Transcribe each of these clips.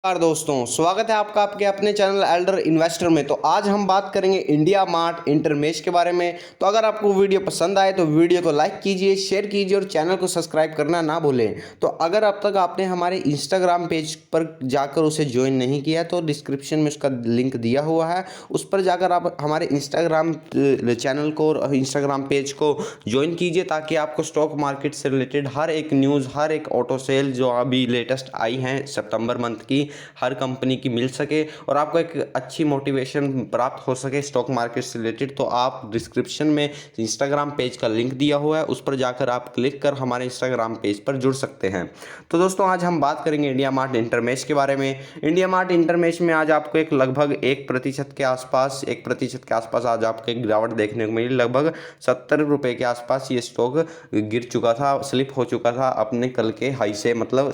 नमस्कार दोस्तों, स्वागत है आपका आपके अपने चैनल एल्डर इन्वेस्टर में। तो आज हम बात करेंगे इंडिया मार्ट इंटरमेश के बारे में। तो अगर आपको वीडियो पसंद आए तो वीडियो को लाइक कीजिए, शेयर कीजिए और चैनल को सब्सक्राइब करना ना भूलें। तो अगर अब तक आपने हमारे इंस्टाग्राम पेज पर जाकर उसे ज्वाइन नहीं किया तो डिस्क्रिप्शन में उसका लिंक दिया हुआ है, उस पर जाकर आप हमारे इंस्टाग्राम चैनल को और इंस्टाग्राम पेज को ज्वाइन कीजिए ताकि आपको स्टॉक मार्केट से रिलेटेड हर एक न्यूज़, हर एक ऑटो सेल जो अभी लेटेस्ट आई हैं सितंबर मंथ की, हर कंपनी की मिल सके और आपको एक अच्छी मोटिवेशन प्राप्त हो सके स्टॉक मार्केट से रिलेटेड। तो आप डिस्क्रिप्शन में इंस्टाग्राम पेज का लिंक दिया हुआ है, उस पर जाकर आप क्लिक कर हमारे इंस्टाग्राम पेज पर जुड़ सकते हैं। तो दोस्तों आज हम बात करेंगे इंडिया मार्ट इंटरमेश के बारे में। इंडिया मार्ट इंटरमेश में आज आपको एक लगभग 1% के आसपास, 1% के आसपास आज आपको एक गिरावट देखने को मिली। लगभग 70 रुपये के आसपास ये स्टॉक गिर चुका था, स्लिप हो चुका था अपने कल के हाई से, मतलब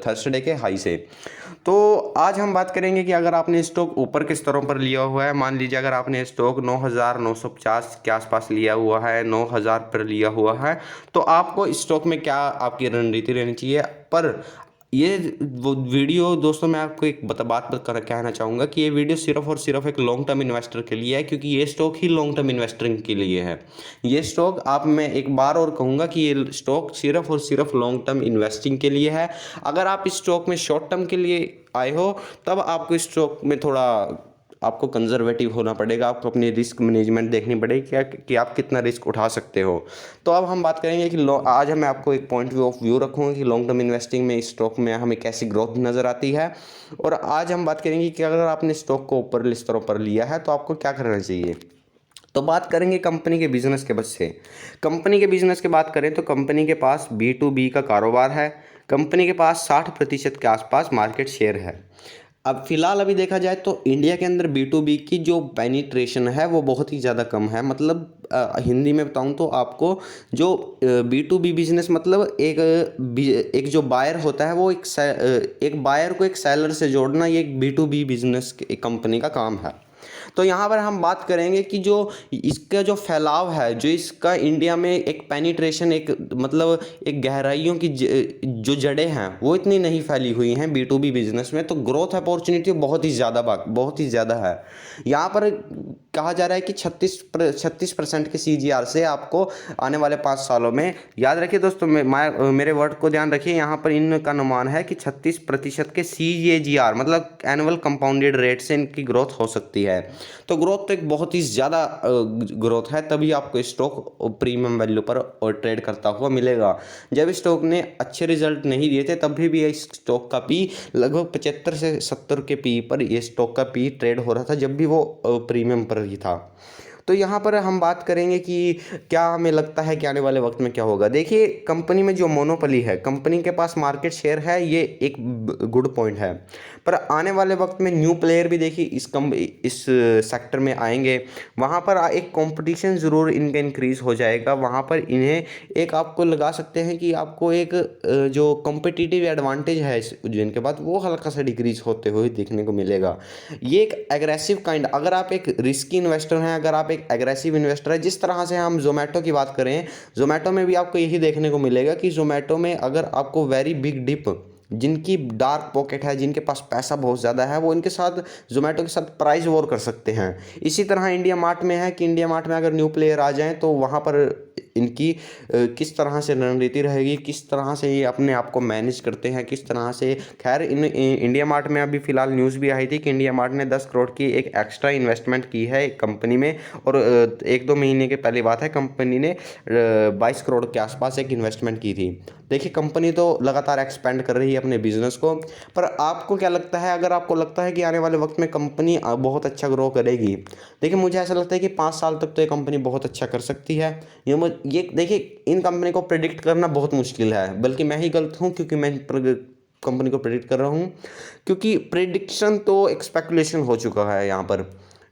थर्सडे के हाई से। तो आज हम बात करेंगे कि अगर आपने स्टॉक ऊपर के स्तरों पर लिया हुआ है, मान लीजिए अगर आपने स्टॉक 9,950 के आसपास लिया हुआ है, 9,000 पर लिया हुआ है, तो आपको स्टॉक में क्या आपकी रणनीति रहनी चाहिए। पर ये वो वीडियो दोस्तों, मैं आपको एक बात कहना चाहूँगा कि ये वीडियो सिर्फ और सिर्फ एक लॉन्ग टर्म इन्वेस्टर के लिए है, क्योंकि ये स्टॉक ही लॉन्ग टर्म इन्वेस्टिंग के लिए है। ये स्टॉक आप, मैं एक बार और कहूँगा कि ये स्टॉक सिर्फ और सिर्फ लॉन्ग टर्म इन्वेस्टिंग के लिए है। अगर आप इस स्टॉक में शॉर्ट टर्म के लिए आए हो तब आपको इस स्टॉक में थोड़ा आपको कंजर्वेटिव होना पड़ेगा, आपको अपनी रिस्क मैनेजमेंट देखनी पड़ेगी क्या कि आप कितना रिस्क उठा सकते हो। तो अब हम बात करेंगे कि आज मैं आपको एक पॉइंट ऑफ व्यू रखूँगा कि लॉन्ग टर्म इन्वेस्टिंग में इस स्टॉक में हमें कैसी ग्रोथ नज़र आती है। और आज हम बात करेंगे कि अगर आपने स्टॉक को ऊपर स्तरों पर लिया है तो आपको क्या करना चाहिए। तो बात करेंगे कंपनी के बिजनेस के बस से। कंपनी के बिजनेस की बात करें तो कंपनी के पास B2B का कारोबार है। कंपनी के पास 60% के आसपास मार्केट शेयर है। अब फिलहाल अभी देखा जाए तो इंडिया के अंदर B2B की जो पेनिट्रेशन है वो बहुत ही ज़्यादा कम है। मतलब हिंदी में बताऊं तो आपको जो B2B बिजनेस, मतलब एक जो बायर होता है वो एक बायर को एक सेलर से जोड़ना, ये एक B2B बिजनेस कंपनी का काम है। तो यहाँ पर हम बात करेंगे कि जो इसका जो फैलाव है, जो इसका इंडिया में एक पेनिट्रेशन, एक मतलब एक गहराइयों की जो जड़ें हैं वो इतनी नहीं फैली हुई हैं B2B बिजनेस में। तो ग्रोथ अपॉर्चुनिटी बहुत ही ज़्यादा है। यहाँ पर कहा जा रहा है कि 36% के CAGR से आपको आने वाले 5 सालों में, याद रखिए दोस्तों, मेरे वर्ड को ध्यान रखिए, यहाँ पर इनका अनुमान है कि 36% के CAGR मतलब एनुअल कंपाउंडेड रेट से इनकी ग्रोथ हो सकती है। तो ग्रोथ तो एक बहुत ही ज़्यादा ग्रोथ है, तभी आपको स्टॉक प्रीमियम वैल्यू पर ट्रेड करता हुआ मिलेगा। जब स्टॉक ने अच्छे रिजल्ट नहीं दिए थे तब भी इस स्टॉक का पी लगभग 75 से 70 के पी पर ये स्टॉक का पी ट्रेड हो रहा था, जब भी वो प्रीमियम पर ही था। तो यहाँ पर हम बात करेंगे कि क्या हमें लगता है कि आने वाले वक्त में क्या होगा। देखिए, कंपनी में जो मोनोपोली है, कंपनी के पास मार्केट शेयर है, ये एक गुड पॉइंट है। पर आने वाले वक्त में न्यू प्लेयर भी देखिए इस सेक्टर में आएंगे, वहाँ पर एक कंपटीशन ज़रूर इनका इंक्रीज़ हो जाएगा। वहाँ पर इन्हें एक आपको लगा सकते हैं कि आपको एक जो कॉम्पिटिटिव एडवांटेज है इस जिनके बाद वो हल्का सा डिक्रीज होते हुए देखने को मिलेगा। ये एक एग्रेसिव काइंड, अगर आप एक रिस्की इन्वेस्टर हैं, अगर आप एक एग्रेसिव इन्वेस्टर है, जिस तरह से हम जोमेटो की बात करें, जोमेटो में भी आपको यही देखने को मिलेगा कि जोमेटो में अगर आपको वेरी बिग डिप, जिनकी डार्क पॉकेट है, जिनके पास पैसा बहुत ज़्यादा है, वो इनके साथ जोमेटो के साथ प्राइस वॉर कर सकते हैं। इसी तरह इंडिया मार्ट में है कि इंडिया मार्ट में अगर न्यू प्लेयर आ जाएं तो वहाँ पर इनकी किस तरह से रणनीति रहेगी, किस तरह से ये अपने आप को मैनेज करते हैं, किस तरह से। खैर इंडिया मार्ट में अभी फ़िलहाल न्यूज़ भी आई थी कि इंडिया मार्ट ने 10 करोड़ की एक एक्स्ट्रा इन्वेस्टमेंट की है एक कंपनी में, और 1-2 महीने के पहले बात है, कंपनी ने 22 करोड़ के आसपास एक इन्वेस्टमेंट की थी। देखिए, कंपनी तो लगातार एक्सपेंड कर रही है अपने बिजनेस को। पर आपको क्या लगता है, अगर आपको लगता है कि आने वाले वक्त में कंपनी बहुत अच्छा ग्रो करेगी, देखिए मुझे ऐसा लगता है कि 5 साल तक तो ये कंपनी बहुत अच्छा कर सकती है। ये देखिए, इन कंपनी को प्रेडिक्ट करना बहुत मुश्किल है, बल्कि मैं ही गलत हूँ क्योंकि मैं कंपनी को प्रेडिक्ट कर रहा हूँ, क्योंकि प्रेडिक्शन तो एक स्पेकुलेशन हो चुका है।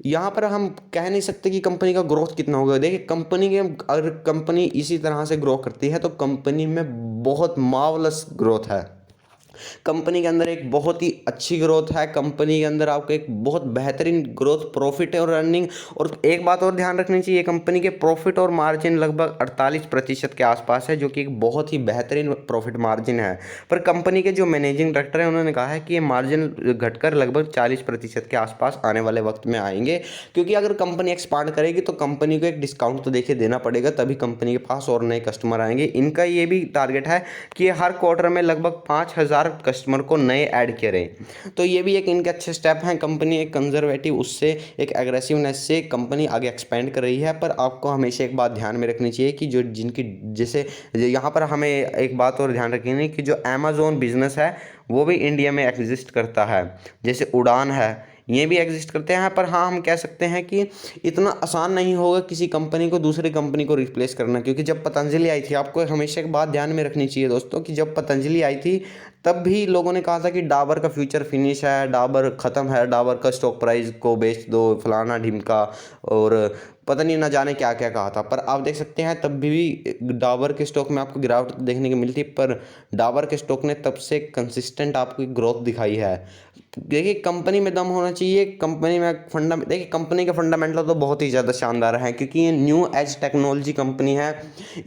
यहाँ पर हम कह नहीं सकते कि कंपनी का ग्रोथ कितना होगा। देखिए, अगर कंपनी इसी तरह से ग्रो करती है तो कंपनी में बहुत मार्वलस ग्रोथ है। कंपनी के अंदर एक बहुत ही अच्छी ग्रोथ है, कंपनी के अंदर आपको एक बहुत बेहतरीन ग्रोथ, प्रॉफिट और अर्निंग। और एक बात और ध्यान रखनी चाहिए, कंपनी के प्रॉफिट और मार्जिन लगभग 48% के आसपास है, जो कि एक बहुत ही बेहतरीन प्रॉफिट मार्जिन है। पर कंपनी के जो मैनेजिंग डायरेक्टर हैं उन्होंने कहा है कि ये मार्जिन घटकर लगभग 40% के आसपास आने वाले वक्त में आएंगे, क्योंकि अगर कंपनी एक्सपांड करेगी तो कंपनी को एक डिस्काउंट तो देखिए देना पड़ेगा, तभी कंपनी के पास और नए कस्टमर आएंगे। इनका ये भी टारगेट है कि ये हर क्वार्टर में लगभग 5000 कस्टमर को नए ऐड करें। तो ये भी एक इनके अच्छे स्टेप हैं। कंपनी एक कंजर्वेटिव उससे एक एग्रेसिवनेस से कंपनी आगे एक्सपेंड कर रही है। पर आपको हमेशा एक बात ध्यान में रखनी चाहिए कि जो जिनकी जैसे यहाँ पर हमें एक बात और ध्यान रखनी है कि जो अमेज़ॉन बिजनेस है वो भी इंडिया में एग्जिस्ट करता है, जैसे उड़ान है, ये भी एग्जिस्ट करते हैं। पर हाँ, हम कह सकते हैं कि इतना आसान नहीं होगा किसी कंपनी को दूसरी कंपनी को रिप्लेस करना, क्योंकि जब पतंजलि आई थी, आपको हमेशा एक बात ध्यान में रखनी चाहिए दोस्तों कि जब पतंजलि आई थी तब भी लोगों ने कहा था कि डाबर का फ्यूचर फिनिश है, डाबर ख़त्म है, डाबर का स्टॉक प्राइस को बेच दो, फलाना ढिमका, और पता नहीं ना जाने क्या क्या कहा था। पर आप देख सकते हैं तब भी डाबर के स्टॉक में आपको गिरावट देखने को मिलती, पर डाबर के स्टॉक ने तब से कंसिस्टेंट आपको ग्रोथ दिखाई है। देखिए, कंपनी में दम होना चाहिए, कंपनी में देखिए कंपनी के फंडामेंटल तो बहुत ही ज़्यादा शानदार हैं, क्योंकि ये न्यू एज टेक्नोलॉजी कंपनी है।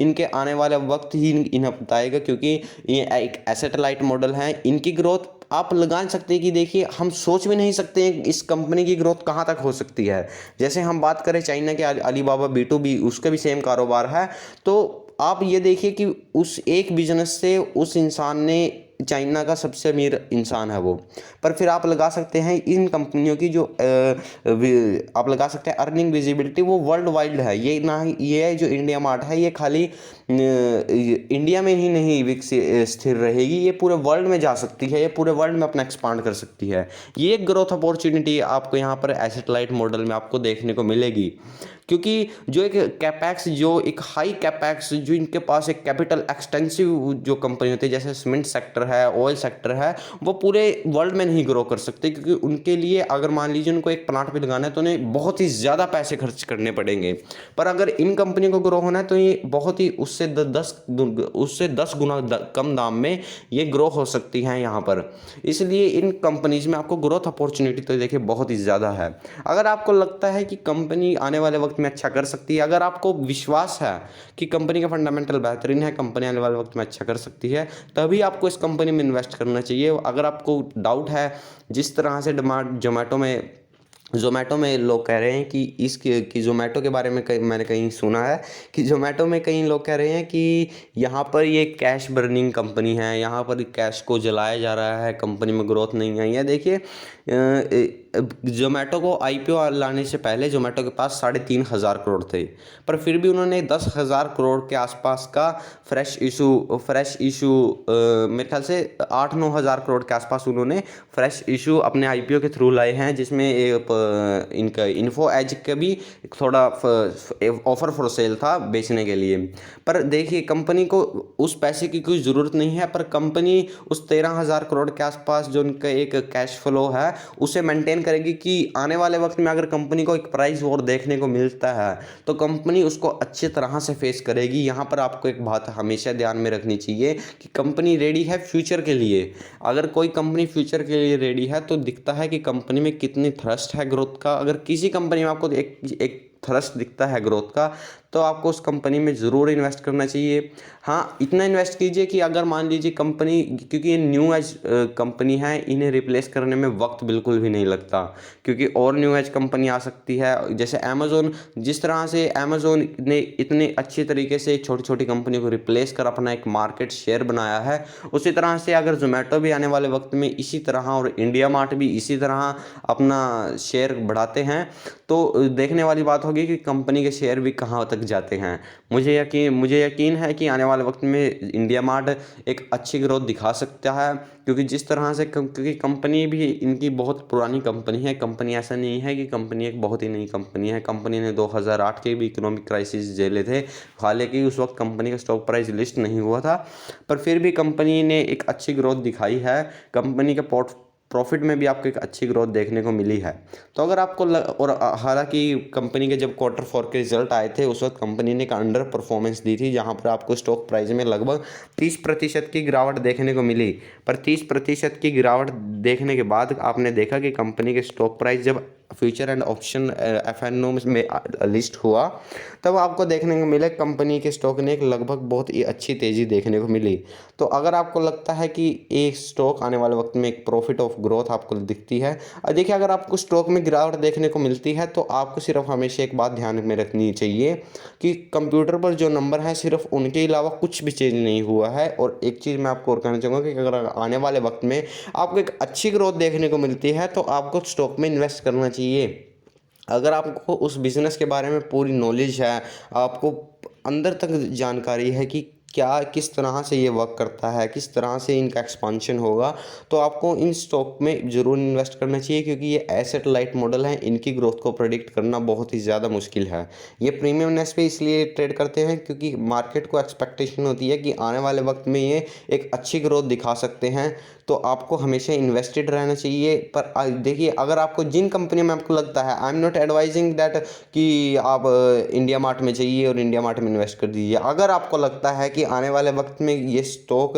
इनके आने वाले वक्त ही इन्हें बताएगा, क्योंकि ये एक एसेट लाइट मॉडल है। इनकी ग्रोथ आप लगा सकते हैं कि देखिए, हम सोच भी नहीं सकते हैं इस कंपनी की ग्रोथ कहाँ तक हो सकती है। जैसे हम बात करें चाइना के अलीबाबा B2B, उसका भी सेम कारोबार है। तो आप ये देखिए कि उस एक बिजनेस से उस इंसान ने, चाइना का सबसे अमीर इंसान है वो। पर फिर आप लगा सकते हैं इन कंपनियों की जो आप लगा सकते हैं अर्निंग विजिबिलिटी, वो वर्ल्ड वाइड है। ये ना, ये जो इंडिया मार्ट है ये खाली इंडिया में ही नहीं विकसित स्थिर रहेगी, ये पूरे वर्ल्ड में जा सकती है, ये पूरे वर्ल्ड में अपना एक्सपांड कर सकती है। ये एक ग्रोथ अपॉर्चुनिटी आपको यहाँ पर एसेट लाइट मॉडल में आपको देखने को मिलेगी, क्योंकि जो एक कैपेक्स, जो एक हाई कैपेक्स, जो इनके पास एक कैपिटल एक्सटेंसिव जो कंपनी होती है, जैसे सीमेंट सेक्टर है, ऑयल सेक्टर है, वो पूरे वर्ल्ड में नहीं ग्रो कर सकते, क्योंकि उनके लिए अगर मान लीजिए उनको एक प्लांट भी लगाना है तो उन्हें बहुत ही ज़्यादा पैसे खर्च करने पड़ेंगे। पर अगर इन कंपनी को ग्रो होना है तो ये बहुत ही उससे 10 गुना कम दाम में ये ग्रो हो सकती हैं यहाँ पर। इसलिए इन कंपनीज में आपको ग्रोथ अपॉर्चुनिटी तो देखिए बहुत ही ज़्यादा है। अगर आपको लगता है कि कंपनी आने वाले वक्त में अच्छा कर सकती है, अगर आपको विश्वास है कि कंपनी का फंडामेंटल बेहतरीन है, कंपनी आने वाले वक्त में अच्छा कर सकती है, तभी आपको इस कंपनी में इन्वेस्ट करना चाहिए। अगर आपको डाउट है, जिस तरह से ज़ोमैटो में लोग कह रहे हैं कि ज़ोमैटो के बारे में मैंने कहीं सुना है कि ज़ोमैटो में कई लोग कह रहे हैं कि यहाँ पर ये कैश बर्निंग कंपनी है, यहाँ पर कैश को जलाया जा रहा है, कंपनी में ग्रोथ नहीं है। या देखिए, ज़ोमैटो को IPO लाने से पहले ज़ोमैटो के पास 3,500 करोड़ थे, पर फिर भी उन्होंने 10,000 करोड़ के आसपास का फ्रेश इशू मेरे ख्याल से 8-9 हज़ार करोड़ के आसपास उन्होंने फ्रेश इशू अपने IPO के थ्रू लाए हैं, जिसमें इनका इन्फो एज का भी थोड़ा ऑफर फॉर सेल था बेचने के लिए। पर देखिए, कंपनी को उस पैसे की कोई ज़रूरत नहीं है, पर कंपनी उस 13,000 करोड़ के आसपास जो उनका एक कैश फ्लो है उसे मेंटेन करेगी कि आने वाले वक्त में अगर कंपनी को एक प्राइस वॉर देखने को मिलता है तो कंपनी उसको अच्छी तरह से फेस करेगी। यहाँ पर आपको एक बात हमेशा ध्यान में रखनी चाहिए कि कंपनी रेडी है फ्यूचर के लिए। अगर कोई कंपनी फ्यूचर के लिए रेडी है तो दिखता है कि कंपनी में कितनी थ्रस्ट है ग्रोथ का। अगर किसी कंपनी में आपको एक थ्रस्ट दिखता है ग्रोथ का, तो आपको उस कंपनी में ज़रूर इन्वेस्ट करना चाहिए। हाँ, इतना इन्वेस्ट कीजिए कि अगर मान लीजिए कंपनी, क्योंकि ये न्यू एज कंपनी है, इन्हें रिप्लेस करने में वक्त बिल्कुल भी नहीं लगता, क्योंकि और न्यू एज कंपनी आ सकती है। जैसे अमेज़ोन, जिस तरह से अमेज़ोन ने इतने अच्छे तरीके से छोटी छोटी कंपनी को रिप्लेस कर अपना एक मार्केट शेयर बनाया है, उसी तरह से अगर जोमेटो भी आने वाले वक्त में इसी तरह, और इंडिया मार्ट भी इसी तरह अपना शेयर बढ़ाते हैं, तो देखने वाली बात होगी कि कंपनी के शेयर भी कहाँ तक जाते हैं। मुझे यकीन है कि आने वाले वक्त में इंडिया मार्ट एक अच्छी ग्रोथ दिखा सकता है, क्योंकि जिस तरह से क्योंकि कंपनी भी इनकी बहुत पुरानी कंपनी है। कंपनी ऐसा नहीं है कि कंपनी एक बहुत ही नई कंपनी है। कंपनी ने 2008 के भी इकोनॉमिक क्राइसिस झेले थे, हालांकि उस वक्त कंपनी का स्टॉक प्राइस लिस्ट नहीं हुआ था, पर फिर भी कंपनी ने एक अच्छी ग्रोथ दिखाई है। कंपनी का प्रॉफिट में भी आपको एक अच्छी ग्रोथ देखने को मिली है। तो अगर आपको और हालांकि कंपनी के जब Q4 के रिजल्ट आए थे उस वक्त कंपनी ने एक अंडर परफॉर्मेंस दी थी, जहां पर आपको स्टॉक प्राइस में लगभग 30% की गिरावट देखने को मिली। पर 30% की गिरावट देखने के बाद आपने देखा कि कंपनी के स्टॉक प्राइस जब फ्यूचर एंड ऑप्शन FNO में लिस्ट हुआ तब आपको देखने को मिला कंपनी के स्टॉक ने एक लगभग बहुत ही अच्छी तेज़ी देखने को मिली। तो अगर आपको लगता है कि एक स्टॉक आने वाले वक्त में एक प्रॉफिट ऑफ ग्रोथ आपको दिखती है, देखिए अगर आपको स्टॉक में गिरावट देखने को मिलती है तो आपको सिर्फ हमेशा एक बात ध्यान में रखनी चाहिए कि कंप्यूटर पर जो नंबर है सिर्फ उनके अलावा कुछ भी चेंज नहीं हुआ है। और एक चीज़ मैं आपको और कहना चाहूँगा कि अगर आने वाले वक्त में आपको एक अच्छी ग्रोथ देखने को मिलती है तो आपको स्टॉक में इन्वेस्ट करना चाहिए। अगर आपको उस बिज़नेस के बारे में पूरी नॉलेज है, आपको अंदर तक जानकारी है कि क्या किस तरह से ये वर्क करता है, किस तरह से इनका एक्सपांशन होगा, तो आपको इन स्टॉक में ज़रूर इन्वेस्ट करना चाहिए, क्योंकि ये एसेट लाइट मॉडल है, इनकी ग्रोथ को प्रेडिक्ट करना बहुत ही ज़्यादा मुश्किल है। ये प्रीमियमनेस पे इसलिए ट्रेड करते हैं क्योंकि मार्केट को एक्सपेक्टेशन होती है कि आने वाले वक्त में ये एक अच्छी ग्रोथ दिखा सकते हैं। तो आपको हमेशा इन्वेस्टेड रहना चाहिए। पर देखिए अगर आपको जिन कंपनी में आपको लगता है, I am not advising that कि आप इंडिया मार्ट में चाहिए और इंडिया मार्ट में इन्वेस्ट कर दीजिए। अगर आपको लगता है कि आने वाले वक्त में ये स्टॉक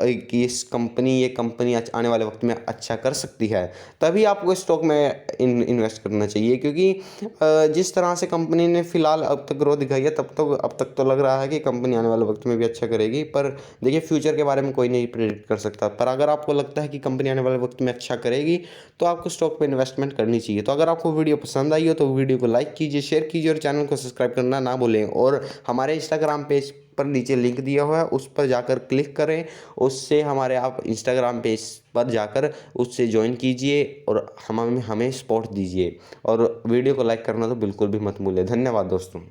कि ये कंपनी आने वाले वक्त में अच्छा कर सकती है, तभी आपको स्टॉक में इन्वेस्ट करना चाहिए। क्योंकि जिस तरह से कंपनी ने फिलहाल अब तक ग्रोथ दिखाई है अब तक तो लग रहा है कि कंपनी आने वाले वक्त में भी अच्छा करेगी। पर देखिए फ्यूचर के बारे में कोई नहीं प्रेडिक्ट कर सकता। पर अगर आपको लगता है कि कंपनी आने वाले वक्त में अच्छा करेगी तो आपको स्टॉक पे इन्वेस्टमेंट करनी चाहिए। तो अगर आपको वीडियो पसंद आई हो तो वीडियो को लाइक कीजिए, शेयर कीजिए और चैनल को सब्सक्राइब करना ना भूलें। और हमारे इंस्टाग्राम पेज पर नीचे लिंक दिया हुआ है, उस पर जाकर क्लिक करें, उससे हमारे आप इंस्टाग्राम पेज पर जाकर उससे ज्वाइन कीजिए और हमें सपोर्ट दीजिए। और वीडियो को लाइक करना तो बिल्कुल भी मत भूलें। धन्यवाद दोस्तों।